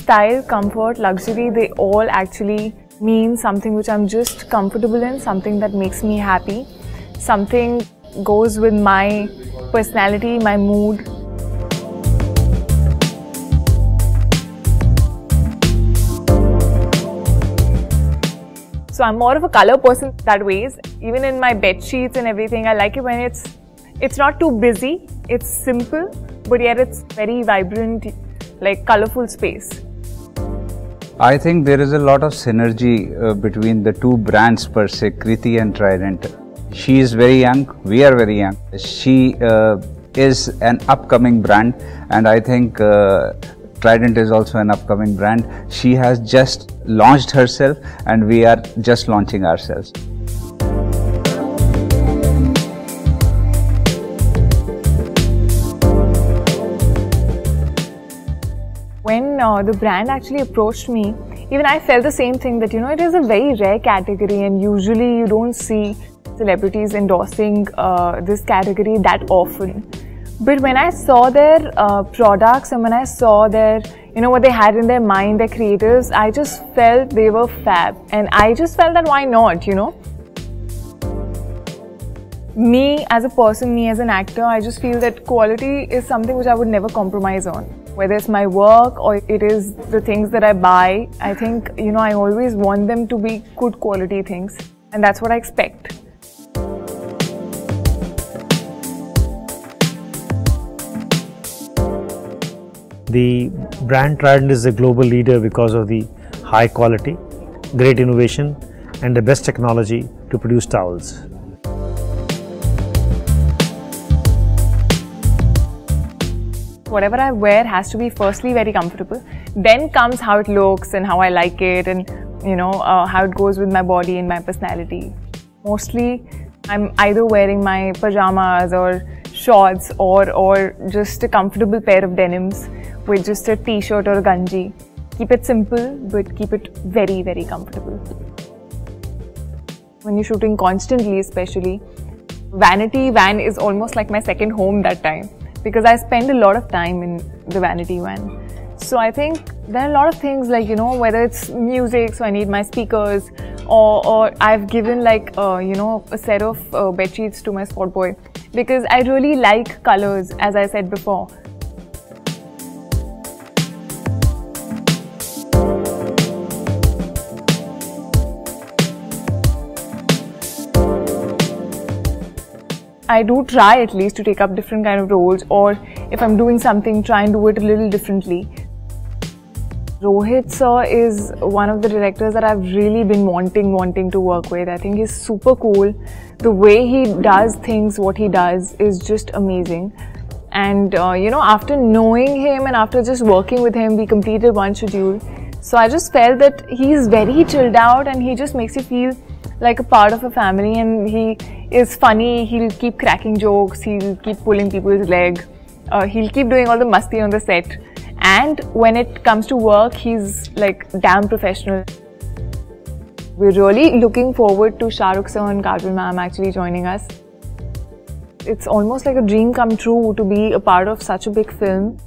style, comfort, luxury, they all actually mean something which I'm just comfortable in, something that makes me happy, something goes with my personality, my mood. So I'm more of a color person that ways. Even in my bed sheets and everything, I like it when it's not too busy, it's simple, but yet it's very vibrant, like colorful space. I think there is a lot of synergy between the two brands per se, Kriti and Trident. She is very young, we are very young. She is an upcoming brand, and I think Trident is also an upcoming brand. She has just launched herself and we are just launching ourselves. When the brand actually approached me, even I felt the same thing, that it is a very rare category and usually you don't see celebrities endorsing this category that often. But when I saw their products and when I saw their, what they had in their mind, their creatives, I just felt they were fab. And I just felt that why not, Me as a person, me as an actor, I just feel that quality is something which I would never compromise on. Whether it's my work or it is the things that I buy, I think, I always want them to be good quality things. And that's what I expect. The brand Trident is a global leader because of the high quality, great innovation and the best technology to produce towels. Whatever I wear has to be firstly very comfortable. Then comes how it looks and how I like it and how it goes with my body and my personality. Mostly I'm either wearing my pajamas or shorts or just a comfortable pair of denims with just a t-shirt or a ganji. Keep it simple but keep it very, very comfortable. When you're shooting constantly especially, Vanity Van is almost like my second home that time because I spend a lot of time in the Vanity Van. So I think there are a lot of things like, whether it's music, so I need my speakers, or I've given like, a set of bed sheets to my spot boy because I really like colors, as I said before. I do try at least to take up different kind of roles, or if I'm doing something, try and do it a little differently. Rohit sir is one of the directors that I've really been wanting to work with. I think he's super cool. The way he does things, what he does is just amazing. And after knowing him and after just working with him, we completed one schedule. So I just felt that he's very chilled out and he just makes you feel like a part of a family, and he is funny, he'll keep cracking jokes, he'll keep pulling people's leg, he'll keep doing all the masti on the set. And when it comes to work, he's like damn professional. We're really looking forward to Shah Rukh sir and Kajol ma'am actually joining us. It's almost like a dream come true to be a part of such a big film.